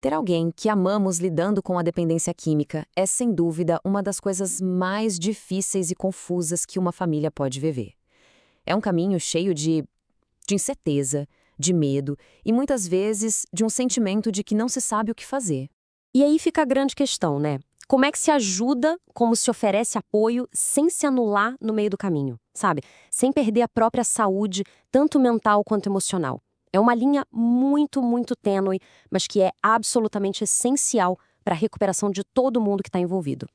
Ter alguém que amamos lidando com a dependência química é, sem dúvida, uma das coisas mais difíceis e confusas que uma família pode viver. É um caminho cheio de incerteza, de medo e, muitas vezes, de um sentimento de que não se sabe o que fazer. E aí fica a grande questão, né? Como é que se ajuda, como se oferece apoio, sem se anular no meio do caminho, sabe? Sem perder a própria saúde, tanto mental quanto emocional. É uma linha muito, muito tênue, mas que é absolutamente essencial para a recuperação de todo mundo que está envolvido.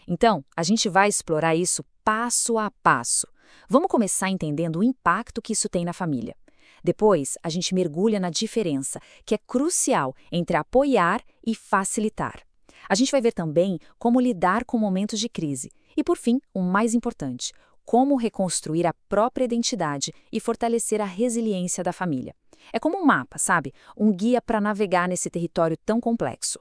Então, a gente vai explorar isso passo a passo. Vamos começar entendendo o impacto que isso tem na família. Depois, a gente mergulha na diferença, que é crucial entre apoiar e facilitar. A gente vai ver também como lidar com momentos de crise. E, por fim, o mais importante, como reconstruir a própria identidade e fortalecer a resiliência da família. É como um mapa, sabe? Um guia para navegar nesse território tão complexo.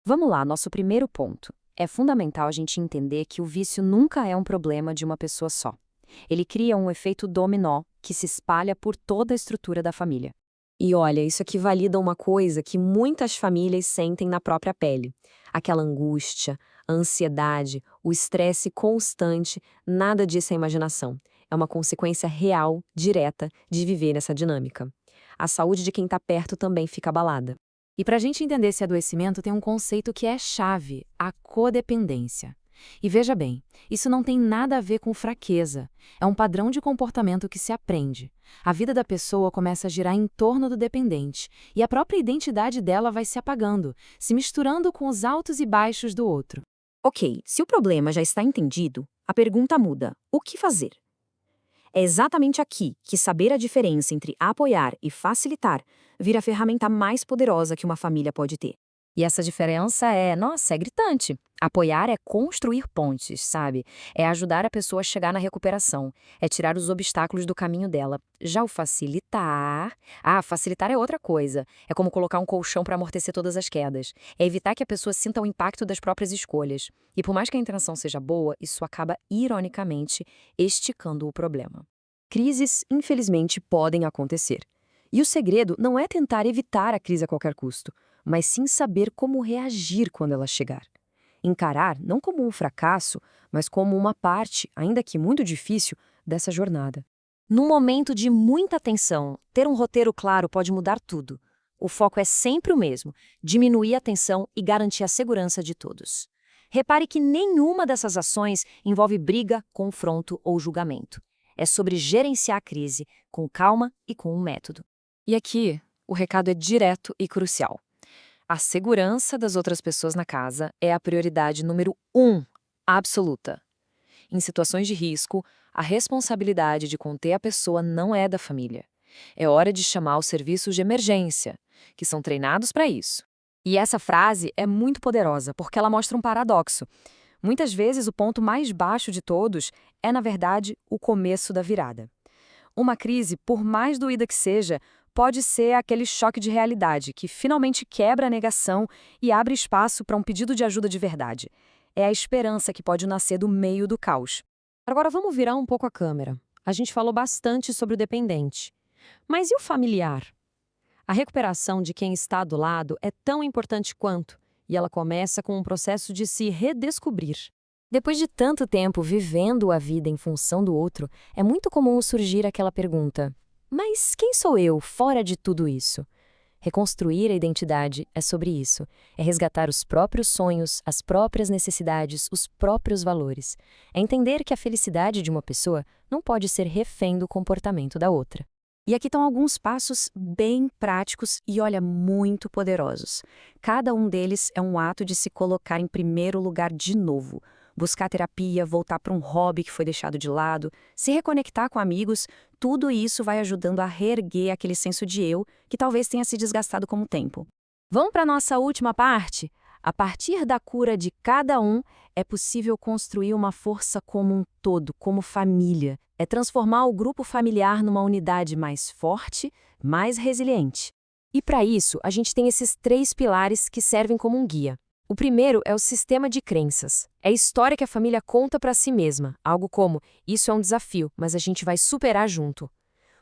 Vamos lá, nosso primeiro ponto. É fundamental a gente entender que o vício nunca é um problema de uma pessoa só. Ele cria um efeito dominó que se espalha por toda a estrutura da família. E olha, isso aqui valida uma coisa que muitas famílias sentem na própria pele. Aquela angústia, a ansiedade, o estresse constante, nada disso é imaginação. É uma consequência real, direta, de viver nessa dinâmica. A saúde de quem está perto também fica abalada. E para a gente entender esse adoecimento, tem um conceito que é chave, a codependência. E veja bem, isso não tem nada a ver com fraqueza. É um padrão de comportamento que se aprende. A vida da pessoa começa a girar em torno do dependente, e a própria identidade dela vai se apagando, se misturando com os altos e baixos do outro. Ok, se o problema já está entendido, a pergunta muda: o que fazer? É exatamente aqui que saber a diferença entre apoiar e facilitar vira a ferramenta mais poderosa que uma família pode ter. E essa diferença é gritante. Apoiar é construir pontes, sabe? É ajudar a pessoa a chegar na recuperação. É tirar os obstáculos do caminho dela. Já o facilitar... facilitar é outra coisa. É como colocar um colchão para amortecer todas as quedas. É evitar que a pessoa sinta o impacto das próprias escolhas. E por mais que a intenção seja boa, isso acaba, ironicamente, esticando o problema. Crises, infelizmente, podem acontecer. E o segredo não é tentar evitar a crise a qualquer custo, mas sim saber como reagir quando ela chegar. Encarar não como um fracasso, mas como uma parte, ainda que muito difícil, dessa jornada. Num momento de muita tensão, ter um roteiro claro pode mudar tudo. O foco é sempre o mesmo: diminuir a tensão e garantir a segurança de todos. Repare que nenhuma dessas ações envolve briga, confronto ou julgamento. É sobre gerenciar a crise com calma e com um método. E aqui, o recado é direto e crucial. A segurança das outras pessoas na casa é a prioridade número 1, absoluta. Em situações de risco, a responsabilidade de conter a pessoa não é da família. É hora de chamar os serviços de emergência, que são treinados para isso. E essa frase é muito poderosa, porque ela mostra um paradoxo. Muitas vezes, o ponto mais baixo de todos é, na verdade, o começo da virada. Uma crise, por mais doída que seja, pode ser aquele choque de realidade que finalmente quebra a negação e abre espaço para um pedido de ajuda de verdade. É a esperança que pode nascer do meio do caos. Agora vamos virar um pouco a câmera. A gente falou bastante sobre o dependente. Mas e o familiar? A recuperação de quem está do lado é tão importante quanto, e ela começa com um processo de se redescobrir. Depois de tanto tempo vivendo a vida em função do outro, é muito comum surgir aquela pergunta: mas quem sou eu fora de tudo isso? Reconstruir a identidade é sobre isso. É resgatar os próprios sonhos, as próprias necessidades, os próprios valores. É entender que a felicidade de uma pessoa não pode ser refém do comportamento da outra. E aqui estão alguns passos bem práticos e, olha, muito poderosos. Cada um deles é um ato de se colocar em primeiro lugar de novo. Buscar terapia, voltar para um hobby que foi deixado de lado, se reconectar com amigos, tudo isso vai ajudando a reerguer aquele senso de eu que talvez tenha se desgastado com o tempo. Vamos para a nossa última parte? A partir da cura de cada um, é possível construir uma força como um todo, como família. É transformar o grupo familiar numa unidade mais forte, mais resiliente. E para isso, a gente tem esses 3 pilares que servem como um guia. O primeiro é o sistema de crenças. É a história que a família conta para si mesma, algo como: isso é um desafio, mas a gente vai superar junto.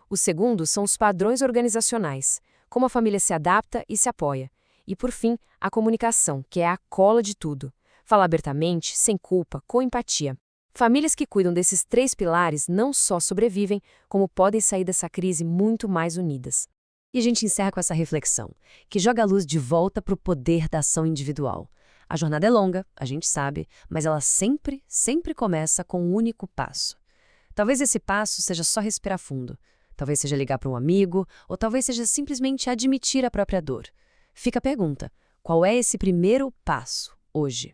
O segundo são os padrões organizacionais, como a família se adapta e se apoia. E, por fim, a comunicação, que é a cola de tudo. Falar abertamente, sem culpa, com empatia. Famílias que cuidam desses 3 pilares não só sobrevivem, como podem sair dessa crise muito mais unidas. E a gente encerra com essa reflexão, que joga a luz de volta para o poder da ação individual. A jornada é longa, a gente sabe, mas ela sempre, sempre começa com um único passo. Talvez esse passo seja só respirar fundo. Talvez seja ligar para um amigo, ou talvez seja simplesmente admitir a própria dor. Fica a pergunta: qual é esse primeiro passo, hoje?